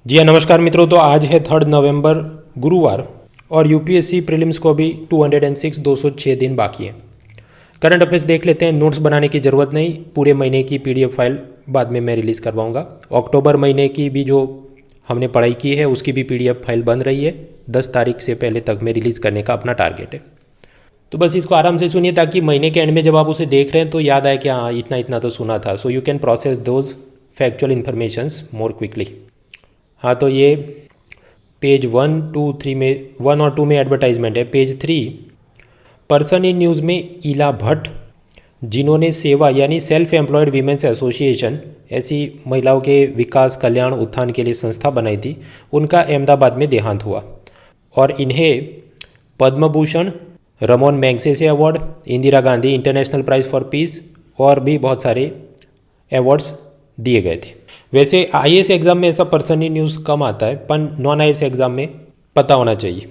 जी हाँ, नमस्कार मित्रों। तो आज है 3 नवंबर गुरुवार और यूपीएससी प्रीलिम्स को भी 206 206 दिन बाकी है। करंट अफेयर्स देख लेते हैं। नोट्स बनाने की ज़रूरत नहीं, पूरे महीने की पीडीएफ फाइल बाद में मैं रिलीज़ करवाऊंगा। अक्टूबर महीने की भी जो हमने पढ़ाई की है उसकी भी पीडीएफ फाइल बन रही है। 10 तारीख से पहले तक में रिलीज़ करने का अपना टारगेट है। तो बस इसको आराम से सुनिए ताकि महीने के एंड में जब आप उसे देख रहे हैं तो याद आए कि हाँ इतना इतना तो सुना था। So you can process those factual informations more quickly. हाँ, तो ये पेज 1, 2, 3 में 1 और 2 में एडवर्टाइजमेंट है। पेज 3, पर्सन इन न्यूज़ में इला भट्ट, जिन्होंने सेवा यानी सेल्फ एम्प्लॉयड वीमेंस एसोसिएशन, ऐसी महिलाओं के विकास कल्याण उत्थान के लिए संस्था बनाई थी, उनका अहमदाबाद में देहांत हुआ और इन्हें Padma Bhushan, Ramon Magsaysay award, Indira Gandhi international prize for peace और भी बहुत सारे अवार्ड्स दिए गए थे। वैसे आईएएस एग्ज़ाम में ऐसा पर्सन इन न्यूज़ कम आता है, पर नॉन आईएएस एग्ज़ाम में पता होना चाहिए।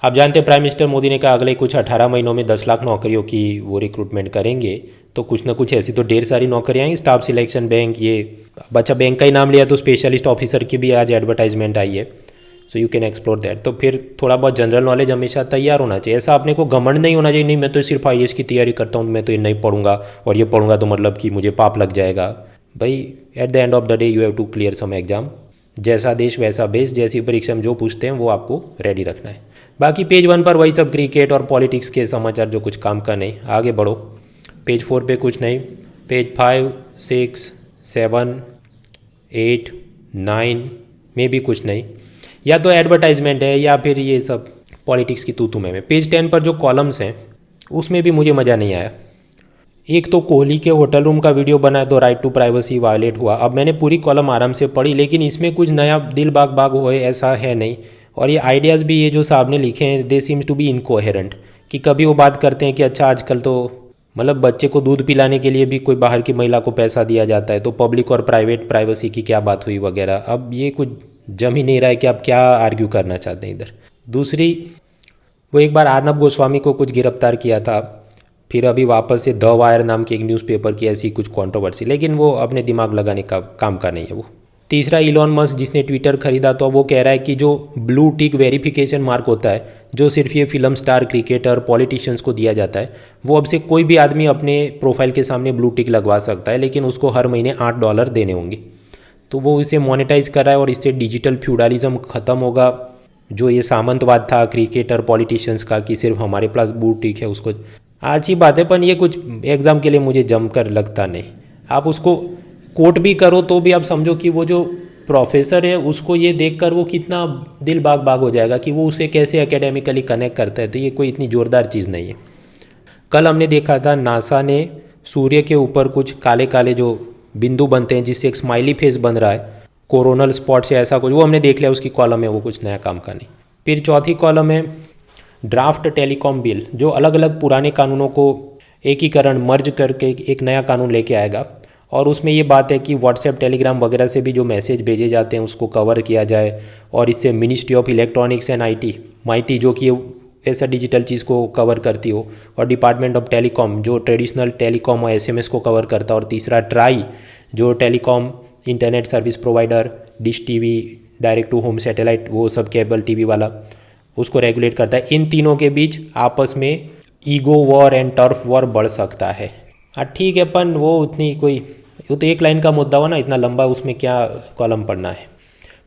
आप जानते हैं प्राइम मिनिस्टर मोदी ने कहा अगले कुछ 18 महीनों में 10 लाख नौकरियों की वो रिक्रूटमेंट करेंगे। तो कुछ ना कुछ ऐसी तो ढेर सारी नौकरियाँ हैं। स्टाफ सिलेक्शन बैंक, ये बच्चा बैंक का ही नाम लिया तो स्पेशलिस्ट ऑफिसर की भी आज एडवर्टाइजमेंट आई है। So you can explore that. तो फिर थोड़ा बहुत जनरल नॉलेज हमेशा तैयार होना चाहिए। ऐसा अपने को घमंड नहीं होना चाहिए, नहीं मैं तो सिर्फ आईएएस की तैयारी करता हूँ, मैं तो ये नहीं पढ़ूंगा और ये पढ़ूंगा तो मतलब कि मुझे पाप लग जाएगा। भाई at the end of the day you have to clear some exam. जैसा देश वैसा बेस, जैसी परीक्षा में जो पूछते हैं वो आपको रेडी रखना है। बाकी पेज 1 पर वही सब क्रिकेट और पॉलिटिक्स के समाचार जो कुछ काम का नहीं। आगे बढ़ो। पेज 4 पे कुछ नहीं। पेज 5, 6, 7, 8, 9 में भी कुछ नहीं। या तो एडवर्टाइजमेंट है या फिर ये सब पॉलिटिक्स की तू में। पेज 10 पर जो कॉलम्स हैं उसमें भी मुझे मज़ा नहीं आया। एक तो कोहली के होटल रूम का वीडियो बना तो राइट टू प्राइवेसी वायलेट हुआ। अब मैंने पूरी कॉलम आराम से पढ़ी, लेकिन इसमें कुछ नया दिल बाग बाग होए ऐसा है नहीं। और ये आइडियाज़ भी ये जो साहब ने लिखे हैं दे सीम्स टू बी इनकोहेरेंट। कि कभी वो बात करते हैं कि अच्छा आजकल तो मतलब बच्चे को दूध पिलाने के लिए भी कोई बाहर की महिला को पैसा दिया जाता है, तो पब्लिक और प्राइवेट प्राइवेसी की क्या बात हुई वगैरह। अब ये कुछ जम ही नहीं रहा है कि आप क्या आर्ग्यू करना चाहते हैं इधर। दूसरी, वो एक बार अर्नब गोस्वामी को कुछ गिरफ्तार किया था, फिर अभी वापस से द वायर नाम की एक न्यूज़पेपर की ऐसी कुछ कंट्रोवर्सी, लेकिन वो अपने दिमाग लगाने का काम का नहीं है वो। तीसरा, इलॉन मस्क जिसने ट्विटर खरीदा तो वो कह रहा है कि जो ब्लू टिक वेरिफिकेशन मार्क होता है जो सिर्फ ये फिल्म स्टार, क्रिकेटर, पॉलिटिशियंस को दिया जाता है, वो अब से कोई भी आदमी अपने प्रोफाइल के सामने ब्लू टिक लगवा सकता है, लेकिन उसको हर महीने $8 देने होंगे। तो वो इसे मोनेटाइज कर रहा है और इससे डिजिटल फ्यूडलिज्म ख़त्म होगा। जो ये सामंतवाद था क्रिकेटर पॉलिटिशियंस का कि सिर्फ हमारे पास ब्लू टिक है, उसको अच्छी बात है, पर ये कुछ एग्ज़ाम के लिए मुझे जमकर लगता नहीं। आप उसको कोट भी करो तो भी आप समझो कि वो जो प्रोफेसर है उसको ये देखकर वो कितना दिल बाग बाग हो जाएगा कि वो उसे कैसे एकेडमिकली कनेक्ट करता है। तो ये कोई इतनी ज़ोरदार चीज़ नहीं है। कल हमने देखा था नासा ने सूर्य के ऊपर कुछ काले काले जो बिंदु बनते हैं जिससे एक स्माइली फेस बन रहा है, कोरोनल स्पॉट से ऐसा कुछ, वो हमने देख लिया। उसकी कॉलम है, वो कुछ नया काम का नहीं। फिर चौथी कॉलम है ड्राफ्ट टेलीकॉम बिल, जो अलग अलग पुराने कानूनों को एकीकरण मर्ज करके एक नया कानून लेके आएगा। और उसमें ये बात है कि व्हाट्सएप, टेलीग्राम वगैरह से भी जो मैसेज भेजे जाते हैं उसको कवर किया जाए। और इससे ministry of electronics and IT, MeitY, जो कि ऐसा डिजिटल चीज़ को कवर करती हो, और डिपार्टमेंट ऑफ टेलीकॉम जो ट्रेडिशनल टेलीकॉम और एसएमएस को कवर करता है। और तीसरा ट्राई, जो telecom internet service provider, dish TV, direct to home satellite, वो सब केबल टीवी वाला, उसको रेगुलेट करता है। इन तीनों के बीच आपस में ego war and turf war बढ़ सकता है। हाँ ठीक है, पर वो उतनी कोई, वो तो एक लाइन का मुद्दा हुआ ना, इतना लंबा उसमें क्या कॉलम पढ़ना है।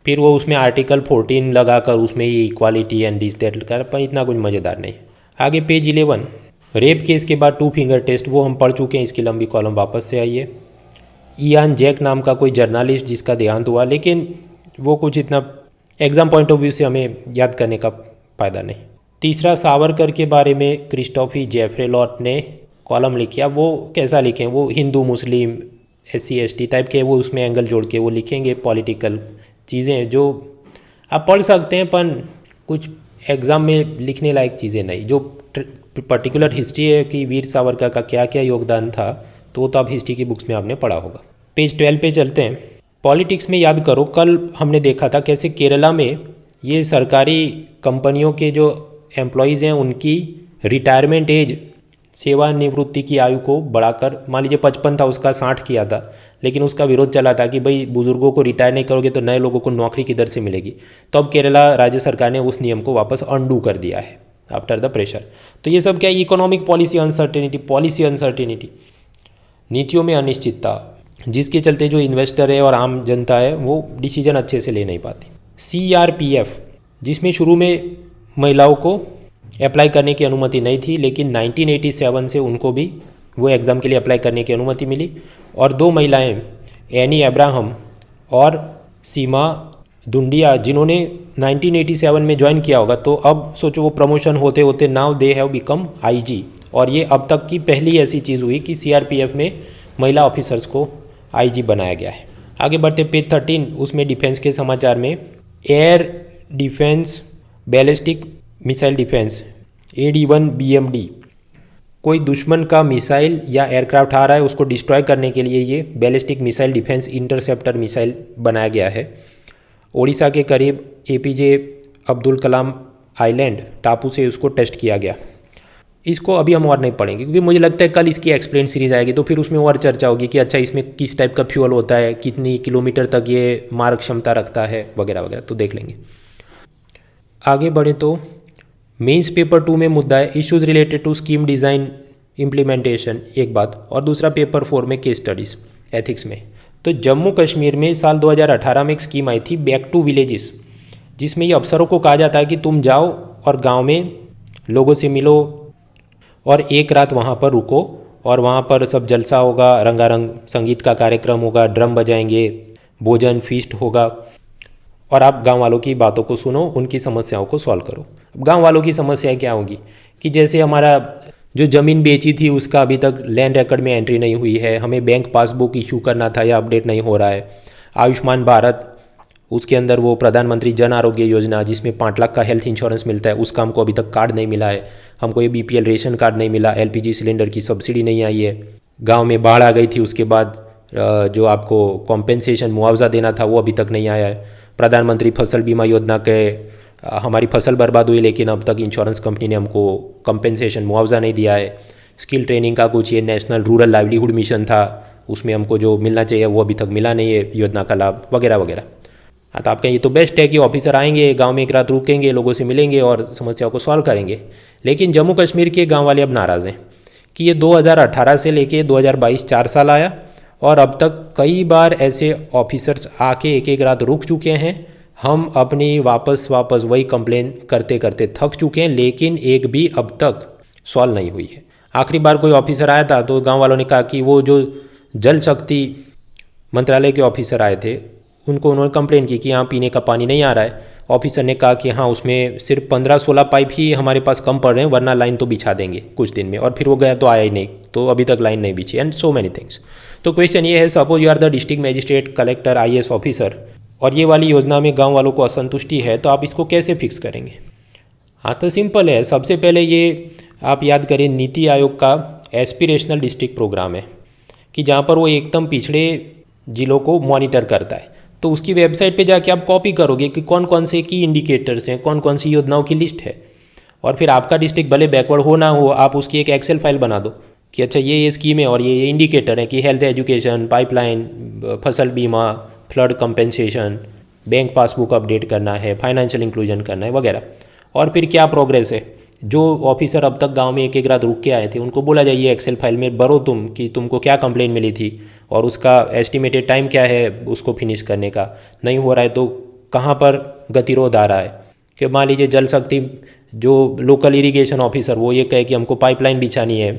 फिर वो उसमें आर्टिकल 14 लगाकर उसमें ही इक्वालिटी एंड दिस दैट कर, पर इतना कुछ मज़ेदार नहीं। आगे पेज 11, रेप केस के बाद 2 फिंगर टेस्ट, वो हम पढ़ चुके हैं। इसकी लंबी कॉलम वापस से आई है। इयान जैक नाम का कोई जर्नलिस्ट जिसका देहांत हुआ, लेकिन वो कुछ इतना एग्जाम पॉइंट ऑफ व्यू से हमें याद करने का फ़ायदा नहीं। तीसरा, सावरकर के बारे में क्रिस्टोफी जेफ्रेलॉट ने कॉलम लिखी। अब वो कैसा लिखें, वो हिंदू मुस्लिम SC ST टाइप के वो उसमें एंगल जोड़ के वो लिखेंगे पॉलिटिकल चीज़ें जो आप पढ़ सकते हैं, पर कुछ एग्ज़ाम में लिखने लायक चीज़ें नहीं। जो पर्टिकुलर हिस्ट्री है कि वीर सावरकर का क्या क्या योगदान था, तो वो तो आप हिस्ट्री की बुक्स में आपने पढ़ा होगा। पेज 12 पे चलते हैं। पॉलिटिक्स में याद करो, कल हमने देखा था कैसे केरला में ये सरकारी कंपनियों के जो एम्प्लॉयज़ हैं उनकी रिटायरमेंट एज, सेवानिवृत्ति की आयु को बढ़ाकर, मान लीजिए 55 था उसका 60 किया था, लेकिन उसका विरोध चला था कि भाई बुजुर्गों को रिटायर नहीं करोगे तो नए लोगों को नौकरी किधर से मिलेगी। तो अब केरला राज्य सरकार ने उस नियम को वापस अंडू कर दिया है आफ्टर द प्रेशर। तो ये सब क्या है, इकोनॉमिक पॉलिसी अनसर्टेनिटी, नीतियों में अनिश्चितता, जिसके चलते जो इन्वेस्टर है और आम जनता है वो डिसीजन अच्छे से ले नहीं पाती। CRPF, जिसमें शुरू में महिलाओं को अप्लाई करने की अनुमति नहीं थी, लेकिन 1987 से उनको भी वो एग्ज़ाम के लिए अप्लाई करने की अनुमति मिली। और 2 महिलाएं, एनी अब्राहम और सीमा दुंडिया, जिन्होंने 1987 में ज्वाइन किया होगा, तो अब सोचो वो प्रमोशन होते होते now they have become IG। और ये अब तक की पहली ऐसी चीज़ हुई कि CRPF में महिला ऑफिसर्स को IG बनाया गया है। आगे बढ़ते पेज 13, उसमें डिफेंस के समाचार में air defence ballistic missile defence AD-1 BMD, कोई दुश्मन का मिसाइल या एयरक्राफ्ट आ रहा है उसको डिस्ट्रॉय करने के लिए ये ballistic missile defence interceptor missile बनाया गया है। ओडिशा के करीब APJ अब्दुल कलाम आइलैंड टापू से उसको टेस्ट किया गया। इसको अभी हम और नहीं पढ़ेंगे क्योंकि मुझे लगता है कल इसकी एक्सप्लेन सीरीज़ आएगी तो फिर उसमें और चर्चा होगी कि अच्छा इसमें किस टाइप का फ्यूल होता है, कितनी किलोमीटर तक ये मारक क्षमता रखता है वगैरह वगैरह, तो देख लेंगे। आगे बढ़े तो मेंस पेपर 2 में मुद्दा है issues related to scheme design implementation, एक बात, और दूसरा पेपर 4 में केस स्टडीज़ एथिक्स में। तो जम्मू कश्मीर में साल 2018 में एक स्कीम आई थी बैक टू विलेजेस, जिसमें ये अफसरों को कहा जाता है कि तुम जाओ और गांव में लोगों से मिलो और एक रात वहाँ पर रुको और वहाँ पर सब जलसा होगा, रंगारंग संगीत का कार्यक्रम होगा, ड्रम बजाएंगे, भोजन फीस्ट होगा और आप गांव वालों की बातों को सुनो, उनकी समस्याओं को सॉल्व करो। गांव वालों की समस्याएं क्या होंगी कि जैसे हमारा जो ज़मीन बेची थी उसका अभी तक लैंड रिकॉर्ड में एंट्री नहीं हुई है, हमें बैंक पासबुक इशू करना था या अपडेट नहीं हो रहा है। आयुष्मान भारत, उसके अंदर वो प्रधानमंत्री जन आरोग्य योजना जिसमें 5 लाख का हेल्थ इंश्योरेंस मिलता है, उसका हमको अभी तक कार्ड नहीं मिला है। हमको ये BPL रेशन कार्ड नहीं मिला, LPG सिलेंडर की सब्सिडी नहीं आई है। गांव में बाढ़ आ गई थी, उसके बाद जो आपको कॉम्पेंसेशन मुआवजा देना था वो अभी तक नहीं आया है। प्रधानमंत्री फसल बीमा योजना के हमारी फसल बर्बाद हुई लेकिन अब तक इंश्योरेंस कंपनी ने हमको कॉम्पेंसेशन मुआवजा नहीं दिया है। स्किल ट्रेनिंग का कुछ ये नेशनल रूरल लाइवलीहुड मिशन था, उसमें हमको जो मिलना चाहिए वो अभी तक मिला नहीं है योजना का लाभ वगैरह वगैरह। हाँ, तो आप कहें ये तो बेस्ट है कि ऑफिसर आएंगे, गांव में एक रात रुकेंगे, लोगों से मिलेंगे और समस्याओं को सॉल्व करेंगे। लेकिन जम्मू कश्मीर के गांव वाले अब नाराज़ हैं कि ये 2018 से लेके 2022 4 साल आया और अब तक कई बार ऐसे ऑफिसर्स आके एक एक रात रुक चुके हैं। हम अपनी वापस वही कंप्लेन करते करते थक चुके हैं, लेकिन एक भी अब तक सॉल्व नहीं हुई है। आखिरी बार कोई ऑफिसर आया था तो गाँव वालों ने कहा कि वो जो जल शक्ति मंत्रालय के ऑफिसर आए थे उनको उन्होंने कंप्लेन की कि यहाँ पीने का पानी नहीं आ रहा है। ऑफिसर ने कहा कि हाँ उसमें सिर्फ 15-16 पाइप ही हमारे पास कम पड़ रहे हैं, वरना लाइन तो बिछा देंगे कुछ दिन में। और फिर वो गया तो आया ही नहीं, तो अभी तक लाइन नहीं बिछी, एंड सो मैनी थिंग्स। तो क्वेश्चन ये है, suppose you are the district magistrate, collector, IAS officer और ये वाली योजना में गाँव वालों को असंतुष्टि है, तो आप इसको कैसे फिक्स करेंगे? हाँ, तो सिंपल है। सबसे पहले ये आप याद करें नीति आयोग का एस्पिरेशनल डिस्ट्रिक्ट प्रोग्राम है कि जहाँ पर वो एकदम पिछड़े जिलों को मॉनिटर करता है। तो उसकी वेबसाइट पे जाके आप कॉपी करोगे कि कौन कौन से की इंडिकेटर्स हैं, कौन कौन सी योजनाओं की लिस्ट है, और फिर आपका डिस्ट्रिक्ट भले बैकवर्ड हो ना हो, आप उसकी एक एक्सेल फाइल बना दो कि अच्छा ये स्कीम है और ये इंडिकेटर है कि हेल्थ एजुकेशन, पाइपलाइन, फसल बीमा, flood compensation, bank passbook update करना है, फाइनेंशियल इंक्लूजन करना है वगैरह। और फिर क्या प्रोग्रेस है। जो ऑफिसर अब तक गांव में एक एक रात रुक के आए थे उनको बोला जाइए एक्सेल फाइल में भरो तुम कि तुमको क्या कंप्लेन मिली थी और उसका एस्टिमेटेड टाइम क्या है उसको फिनिश करने का। नहीं हो रहा है तो कहाँ पर गतिरोध आ रहा है। कि मान लीजिए जल शक्ति जो लोकल इरिगेशन ऑफिसर वो ये कहे कि हमको पाइपलाइन बिछानी है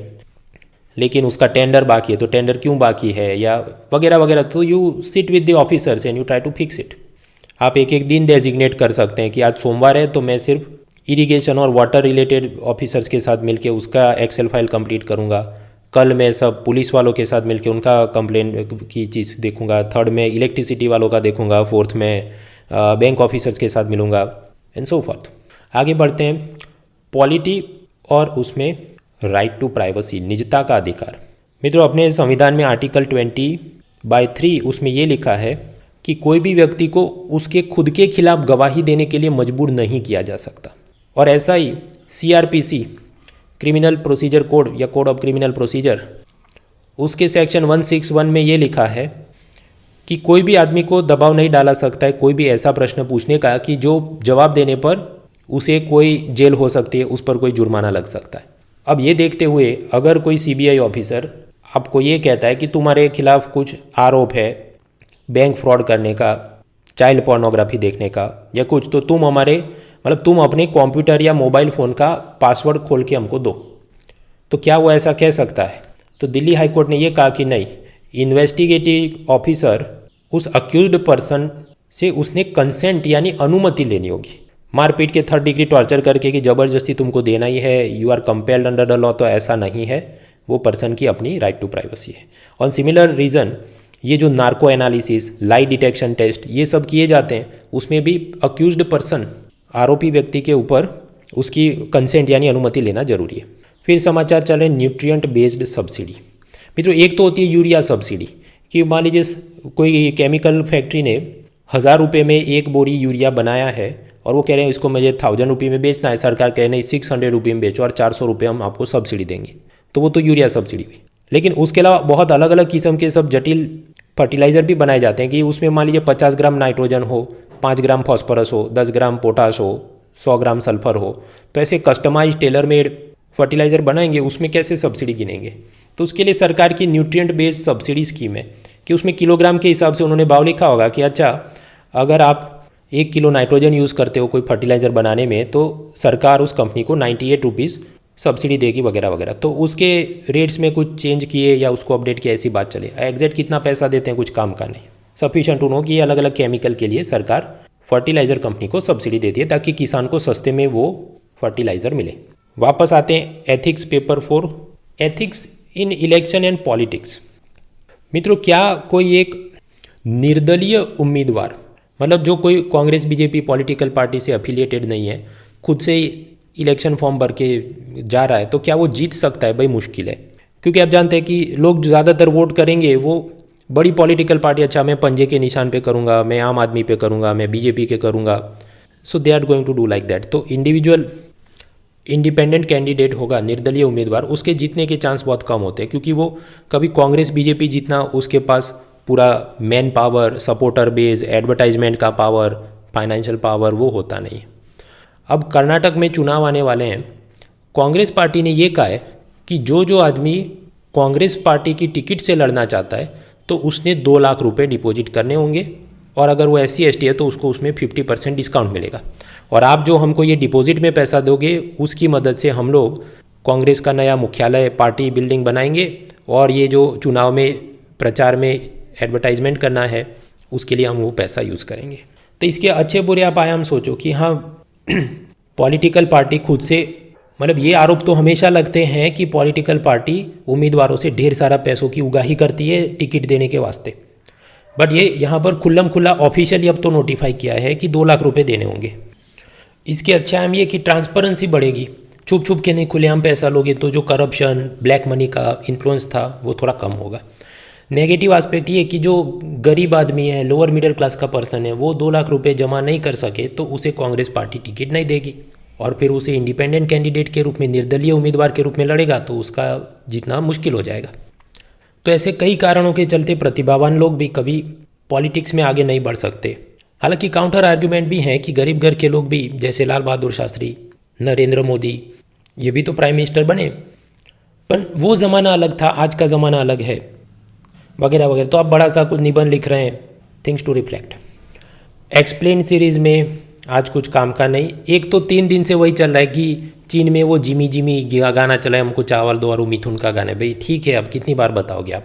लेकिन उसका टेंडर बाकी है, तो टेंडर क्यों बाकी है या वगैरह वगैरह। तो you sit with the officers and you try to fix it. आप एक एक दिन डेजिग्नेट कर सकते हैं कि आज सोमवार है तो मैं सिर्फ इरिगेशन और वाटर रिलेटेड ऑफिसर्स के साथ मिलके उसका एक्सेल फाइल कंप्लीट करूँगा। कल मैं सब पुलिस वालों के साथ मिलके उनका कंप्लेन की चीज़ देखूँगा। थर्ड में इलेक्ट्रिसिटी वालों का देखूँगा। फोर्थ में बैंक ऑफिसर्स के साथ मिलूँगा एंड सो फॉर्थ। आगे बढ़ते हैं पॉलिटी और उसमें राइट टू प्राइवेसी, निजता का अधिकार। मित्रों, अपने संविधान में आर्टिकल 20/3 उसमें ये लिखा है कि कोई भी व्यक्ति को उसके खुद के खिलाफ गवाही देने के लिए मजबूर नहीं किया जा सकता। और ऐसा ही CRPC क्रिमिनल प्रोसीजर कोड या कोड ऑफ क्रिमिनल प्रोसीजर उसके सेक्शन 161 में ये लिखा है कि कोई भी आदमी को दबाव नहीं डाला सकता है कोई भी ऐसा प्रश्न पूछने का कि जो जवाब देने पर उसे कोई जेल हो सकती है, उस पर कोई जुर्माना लग सकता है। अब ये देखते हुए अगर कोई सीबीआई ऑफिसर आपको ये कहता है कि तुम्हारे खिलाफ कुछ आरोप है बैंक फ्रॉड करने का, चाइल्ड पोर्नोग्राफी देखने का या कुछ, तो तुम हमारे मतलब तुम अपने कंप्यूटर या मोबाइल फ़ोन का पासवर्ड खोल के हमको दो, तो क्या वो ऐसा कह सकता है? तो दिल्ली हाई कोर्ट ने ये कहा कि नहीं, इन्वेस्टिगेटिव ऑफिसर उस अक्यूज्ड पर्सन से उसने कंसेंट यानी अनुमति लेनी होगी। मारपीट के 3rd डिग्री टॉर्चर करके कि ज़बरदस्ती तुमको देना ही है, you are compelled under the law, तो ऐसा नहीं है, वो पर्सन की अपनी राइट टू प्राइवेसी है। ऑन सिमिलर रीज़न ये जो narco analysis, lie detection test, ये सब किए जाते हैं, उसमें भी अक्यूज्ड पर्सन आरोपी व्यक्ति के ऊपर उसकी कंसेंट यानी अनुमति लेना जरूरी है। फिर समाचार चल रहे न्यूट्रिएंट बेस्ड सब्सिडी। मित्रों, एक तो होती है यूरिया सब्सिडी कि मान लीजिए कोई केमिकल फैक्ट्री ने 1000 रुपये में 1 बोरी यूरिया बनाया है और वो कह रहे हैं इसको मुझे 1000 रुपये में बेचना है, सरकार कह रही 600 रुपये में बेचो और 400 रुपये हम आपको सब्सिडी देंगे, तो वो तो यूरिया सब्सिडी हुई। लेकिन उसके अलावा बहुत अलग अलग किस्म के सब जटिल फर्टिलाइज़र भी बनाए जाते हैं कि उसमें मान लीजिए 50 ग्राम नाइट्रोजन हो, 5 ग्राम फॉस्फोरस हो, 10 ग्राम पोटाश हो, 100 ग्राम सल्फर हो, तो ऐसे कस्टमाइज टेलर मेड फर्टिलाइज़र बनाएंगे, उसमें कैसे सब्सिडी गिनेंगे? तो उसके लिए सरकार की न्यूट्रिएंट बेस्ड सब्सिडी स्कीम है कि उसमें किलोग्राम के हिसाब से उन्होंने भाव लिखा होगा कि अच्छा अगर आप 1 किलो नाइट्रोजन यूज़ करते हो कोई फर्टिलाइज़र बनाने में तो सरकार उस कंपनी को 98 रुपीज़ सब्सिडी देगी वगैरह वगैरह। तो उसके रेट्स में कुछ चेंज किए या उसको अपडेट किया, ऐसी बात चले। एग्जैक्ट कितना पैसा देते हैं कुछ काम का नहीं, सफिशिएंट टू नो कि अलग अलग केमिकल के लिए सरकार फर्टिलाइज़र कंपनी को सब्सिडी देती है ताकि किसान को सस्ते में वो फर्टिलाइज़र मिले। वापस आते हैं ethics paper 4, ethics in election and politics. मित्रों, क्या कोई एक निर्दलीय उम्मीदवार, मतलब जो कोई कांग्रेस बीजेपी पॉलिटिकल पार्टी से एफिलिएटेड नहीं है, खुद से इलेक्शन फॉर्म भर के जा रहा है, तो क्या वो जीत सकता है? भाई मुश्किल है, क्योंकि आप जानते हैं कि लोग ज़्यादातर वोट करेंगे वो बड़ी पॉलिटिकल पार्टी, अच्छा मैं पंजे के निशान पे करूँगा, मैं आम आदमी पे करूँगा, मैं बीजेपी के करूँगा, so they are going to do like that. तो इंडिविजुअल इंडिपेंडेंट कैंडिडेट होगा, निर्दलीय उम्मीदवार, उसके जीतने के चांस बहुत कम होते हैं, क्योंकि वो कभी कांग्रेस बीजेपी जितना उसके पास पूरा man power, supporter base, advertisement का पावर, फाइनेंशियल पावर वो होता नहीं है। अब कर्नाटक में चुनाव आने वाले हैं, कांग्रेस पार्टी ने ये कहा है कि जो आदमी कांग्रेस पार्टी की टिकट से लड़ना चाहता है तो उसने 2 लाख रुपए डिपॉजिट करने होंगे, और अगर वो SC ST है तो उसको उसमें 50% डिस्काउंट मिलेगा, और आप जो हमको ये डिपॉजिट में पैसा दोगे उसकी मदद से हम लोग कांग्रेस का नया मुख्यालय, पार्टी बिल्डिंग बनाएंगे, और ये जो चुनाव में प्रचार में एडवर्टाइजमेंट करना है उसके लिए हम वो पैसा यूज़ करेंगे। तो इसके अच्छे बुरे आप आयाम सोचो कि हाँ पॉलिटिकल पार्टी खुद से, मतलब ये आरोप तो हमेशा लगते हैं कि पॉलिटिकल पार्टी उम्मीदवारों से ढेर सारा पैसों की उगाही करती है टिकट देने के वास्ते, बट ये यहाँ पर खुल्लम खुल्ला ऑफिशियली अब तो नोटिफाई किया है कि 2 लाख रुपए देने होंगे। इसके अच्छा आयाम ये कि ट्रांसपेरेंसी बढ़ेगी, छुप छुप के नहीं खुलेआम पैसा लोगे तो जो करप्शन, ब्लैक मनी का इन्फ्लुएंस था वो थोड़ा कम होगा। नेगेटिव एस्पेक्ट ये कि जो गरीब आदमी है, लोअर मिडिल क्लास का पर्सन है, वो 2 लाख रुपए जमा नहीं कर सके तो उसे कांग्रेस पार्टी टिकट नहीं देगी, और फिर उसे इंडिपेंडेंट कैंडिडेट के रूप में, निर्दलीय उम्मीदवार के रूप में लड़ेगा तो उसका जीतना मुश्किल हो जाएगा। तो ऐसे कई कारणों के चलते प्रतिभावान लोग भी कभी पॉलिटिक्स में आगे नहीं बढ़ सकते। हालांकि काउंटर आर्ग्यूमेंट भी हैं कि गरीब घर के लोग भी, जैसे लाल बहादुर शास्त्री, नरेंद्र मोदी, ये भी तो प्राइम मिनिस्टर बने, पर वो ज़माना अलग था, आज का ज़माना अलग है, वगैरह वगैरह। तो आप बड़ा सा कुछ निबंध लिख रहे हैं, things to reflect. Explain series में आज कुछ काम का नहीं। एक तो 3 दिन से वही चल रहा है कि चीन में वो जिमी जिमी गाना चला है, हमको चावल दो, और वो मिथुन का गाना है। भाई ठीक है, अब कितनी बार बताओगे आप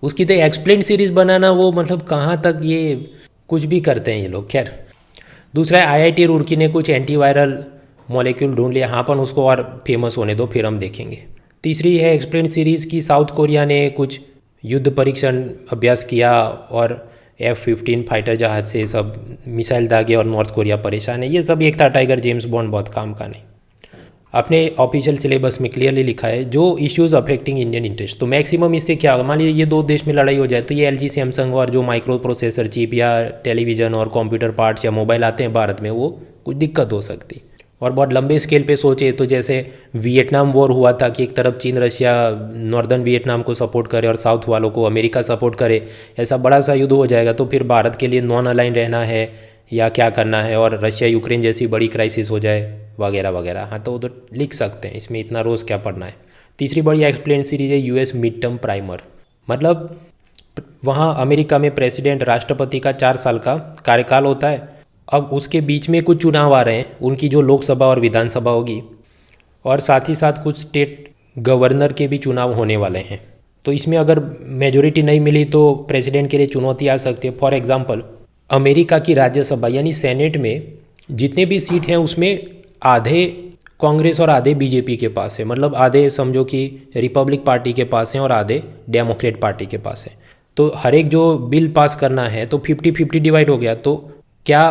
उसकी? तो एक्सप्लेन सीरीज़ बनाना वो मतलब कहाँ तक ये कुछ भी करते हैं ये लोग। खैर, दूसरा है IIT रुड़की ने कुछ एंटीवायरल मॉलिक्यूल ढूंढ लिया, हाँ अपन उसको और फेमस होने दो फिर हम देखेंगे। तीसरी है एक्सप्लेन सीरीज़ की साउथ कोरिया ने कुछ युद्ध परीक्षण अभ्यास किया और F-15 फाइटर जहाज से सब मिसाइल दागे और नॉर्थ कोरिया परेशान है। ये सब एक था टाइगर जेम्स बॉन्ड, बहुत काम का नहीं। अपने ऑफिशियल सिलेबस में क्लियरली लिखा है जो इश्यूज अफेक्टिंग इंडियन इंटरेस्ट। तो मैक्सिमम इससे क्या होगा, मान लीजिए ये 2 देश में लड़ाई हो जाए तो ये LG सैमसंग और जो माइक्रो प्रोसेसर चिप या टेलीविज़न और कंप्यूटर पार्ट्स या मोबाइल आते हैं भारत में, वो कुछ दिक्कत हो सकती। और बहुत लंबे स्केल पे सोचे तो जैसे वियतनाम वॉर हुआ था कि एक तरफ चीन रशिया नॉर्दर्न वियतनाम को सपोर्ट करे और साउथ वालों को अमेरिका सपोर्ट करे, ऐसा बड़ा सा युद्ध हो जाएगा तो फिर भारत के लिए नॉन अलाइन रहना है या क्या करना है, और रशिया यूक्रेन जैसी बड़ी क्राइसिस हो जाए वगैरह वगैरह। हाँ, तो उधर लिख सकते हैं, इसमें इतना रोज़ क्या पढ़ना है। तीसरी बड़ी एक्सप्लेन सीरीज है यूएस मिड टर्म प्राइमर। मतलब वहाँ अमेरिका में प्रेसिडेंट राष्ट्रपति का 4 साल का कार्यकाल होता है। अब उसके बीच में कुछ चुनाव आ रहे हैं, उनकी जो लोकसभा और विधानसभा होगी, और साथ ही साथ कुछ स्टेट गवर्नर के भी चुनाव होने वाले हैं। तो इसमें अगर मेजोरिटी नहीं मिली तो प्रेसिडेंट के लिए चुनौती आ सकती है। फॉर एग्जांपल, अमेरिका की राज्यसभा यानी सेनेट में जितने भी सीट हैं उसमें आधे कांग्रेस और आधे बीजेपी के पास है। मतलब आधे समझो कि रिपब्लिक पार्टी के पास हैं और आधे डेमोक्रेट पार्टी के पास है। तो हर एक जो बिल पास करना है तो 50-50 डिवाइड हो गया। तो क्या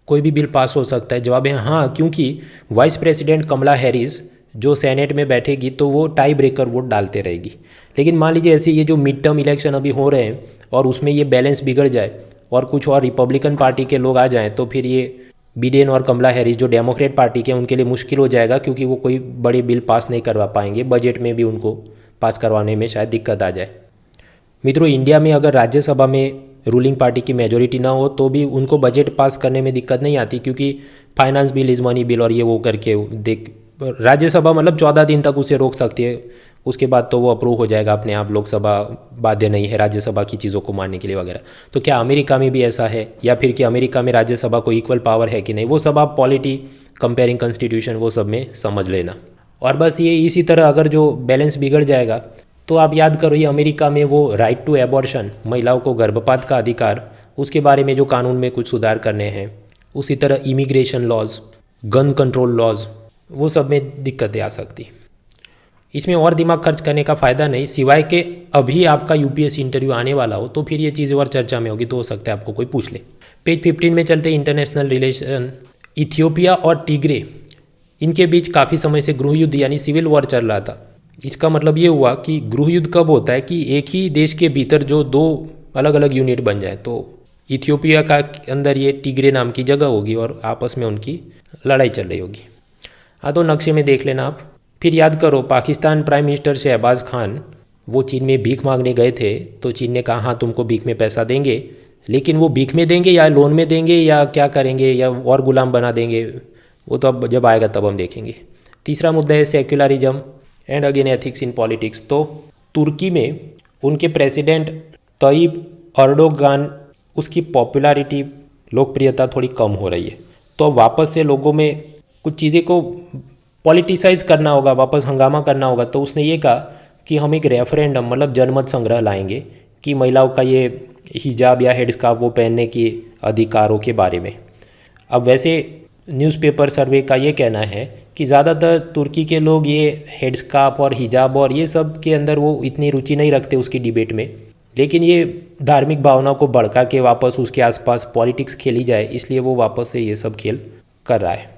कोई भी बिल पास हो सकता है? जवाब है हाँ, क्योंकि वाइस प्रेसिडेंट कमला हैरिस जो सेनेट में बैठेगी तो वो टाई ब्रेकर वोट डालते रहेगी। लेकिन मान लीजिए ऐसे ये जो मिड टर्म इलेक्शन अभी हो रहे हैं और उसमें ये बैलेंस बिगड़ जाए और कुछ और रिपब्लिकन पार्टी के लोग आ जाएं, तो फिर ये बिडेन और कमला हैरिस जो डेमोक्रेट पार्टी के, उनके लिए मुश्किल हो जाएगा, क्योंकि वो कोई बड़े बिल पास नहीं करवा पाएंगे। बजट में भी उनको पास करवाने में शायद दिक्कत आ जाए। मित्रों, इंडिया में अगर राज्यसभा में रूलिंग पार्टी की मेजोरिटी ना हो तो भी उनको बजट पास करने में दिक्कत नहीं आती, क्योंकि finance bill, is money bill और ये वो करके देख राज्यसभा मतलब 14 दिन तक उसे रोक सकती है। उसके बाद तो वो अप्रूव हो जाएगा अपने आप। लोकसभा बाध्य नहीं है राज्यसभा की चीज़ों को मानने के लिए वगैरह। तो क्या अमेरिका में भी ऐसा है, या फिर कि अमेरिका में राज्यसभा को इक्वल पावर है कि नहीं, वो सब आप पॉलिटी कंपेयरिंग कॉन्स्टिट्यूशन वो सब में समझ लेना। और बस ये इसी तरह अगर जो बैलेंस बिगड़ जाएगा तो आप याद करो, ये अमेरिका में वो राइट टू एबॉर्शन, महिलाओं को गर्भपात का अधिकार, उसके बारे में जो कानून में कुछ सुधार करने हैं। उसी तरह immigration laws, gun control laws, वो सब में दिक्कतें आ सकती। इसमें और दिमाग खर्च करने का फ़ायदा नहीं, सिवाय के अभी आपका यूपीएससी इंटरव्यू आने वाला हो तो फिर ये चीज़ें और चर्चा में होगी, तो हो सकता है आपको कोई पूछ ले। पेज 15 में चलते इंटरनेशनल रिलेशन। इथियोपिया और टिग्रे, इनके बीच काफ़ी समय से गृह युद्ध यानी सिविल वॉर चल रहा था। इसका मतलब ये हुआ कि गृह युद्ध कब होता है कि एक ही देश के भीतर जो दो अलग अलग यूनिट बन जाए। तो इथियोपिया का अंदर ये टिग्रे नाम की जगह होगी और आपस में उनकी लड़ाई चल रही होगी। हाँ, तो नक्शे में देख लेना आप। फिर याद करो, पाकिस्तान प्राइम मिनिस्टर शहबाज खान वो चीन में भीख मांगने गए थे, तो चीन ने कहा हाँ तुमको भीख में पैसा देंगे, लेकिन वो भीख में देंगे या लोन में देंगे या क्या करेंगे या और गुलाम बना देंगे, वो तो अब जब आएगा तब हम देखेंगे। तीसरा मुद्दा है secularism and again ethics in politics. तो तुर्की में उनके प्रेसिडेंट तय्यिप एर्दोगान, उसकी पॉपुलैरिटी, लोकप्रियता थोड़ी कम हो रही है। तो अब वापस से लोगों में कुछ चीज़ें को पॉलिटिसाइज करना होगा, वापस हंगामा करना होगा। तो उसने ये कहा कि हम एक रेफरेंडम मतलब जनमत संग्रह लाएंगे कि महिलाओं का ये हिजाब या हेड स्कार्फ वो पहनने के अधिकारों के बारे में। अब वैसे न्यूज़पेपर सर्वे का ये कहना है कि ज़्यादातर तुर्की के लोग ये हेड स्कार्फ और हिजाब और ये सब के अंदर वो इतनी रुचि नहीं रखते उसकी डिबेट में, लेकिन ये धार्मिक भावनाओं को भड़का के वापस उसके आसपास पॉलिटिक्स खेली जाए, इसलिए वो वापस से ये सब खेल कर रहा है।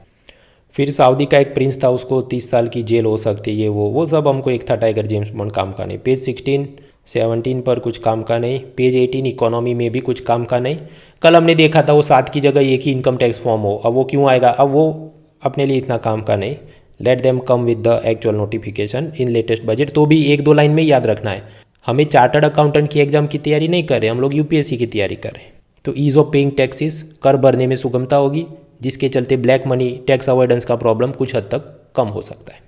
फिर सऊदी का एक प्रिंस था, उसको 30 साल की जेल हो सकती है, ये वो सब हमको एक था टाइगर जेम्स बॉन्ड काम का नहीं। पेज 16-17 पर कुछ काम का नहीं। पेज 18 इकोनॉमी में भी कुछ काम का नहीं। कल हमने देखा था वो 7 की जगह एक ही इनकम टैक्स फॉर्म हो, अब वो क्यों आएगा, अब वो अपने लिए इतना काम का नहीं। Let them come with the actual notification in latest budget. तो भी 1-2 लाइन में याद रखना है, हमें चार्टर्ड अकाउंटेंट की एग्जाम की तैयारी नहीं कर रहे, हम लोग यूपीएससी की तैयारी कर रहे हैं। तो ईज ऑफ पेइंग टैक्सेस, कर भरने में सुगमता होगी, जिसके चलते ब्लैक मनी टैक्स अवॉइडेंस का प्रॉब्लम कुछ हद तक कम हो सकता है।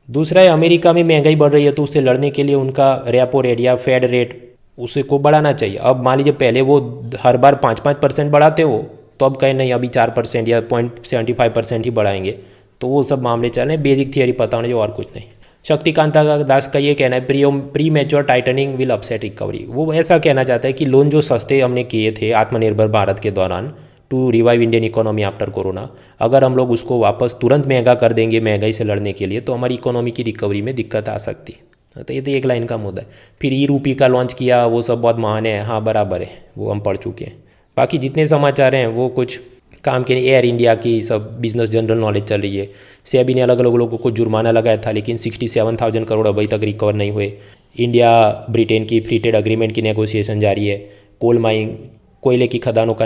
दूसरा है, अमेरिका में महंगाई बढ़ रही है तो उससे लड़ने के लिए उनका रेपो रेट या फेड रेट उसे को बढ़ाना चाहिए। अब मान लीजिए पहले वो हर बार 5-5% बढ़ाते हो, तो अब कहें नहीं अभी 4% या 0.75% ही बढ़ाएंगे, तो वो सब मामले चल रहे हैं। बेसिक थियरी पता होना चाहिए और कुछ नहीं। शक्तिकांता दास का ये कहना है pre mature tightening will upset recovery. वो ऐसा कहना चाहता है कि लोन जो सस्ते हमने किए थे आत्मनिर्भर भारत के दौरान to revive Indian economy after corona, अगर हम लोग उसको वापस तुरंत महंगा कर देंगे महंगाई से लड़ने के लिए, तो हमारी इकोनॉमी की रिकवरी में दिक्कत आ सकती है। तो ये तो एक लाइन का मुद्दा है। फिर ई रूपी का लॉन्च किया, वो सब बहुत महान है, हाँ बराबर है, वो हम पढ़ चुके हैं। बाकी जितने समाचार हैं वो कुछ काम के नहीं। एयर इंडिया की सब बिजनेस जनरल नॉलेज चल रही है। सेबी ने अलग अलग लोगों को जुर्माना लगाया था, लेकिन 67,000 करोड़ अभी तक रिकवर नहीं हुए। इंडिया ब्रिटेन की फ्री ट्रेड अग्रीमेंट की नेगोशिएशन जारी है। कोल माइन, कोयले की खदानों का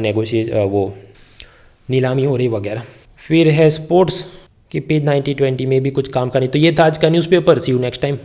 वो नीलामी हो रही वगैरह। फिर है स्पोर्ट्स कि पेज 90-20 में भी कुछ काम का नहीं। तो ये था आज का newspaper. See you next time.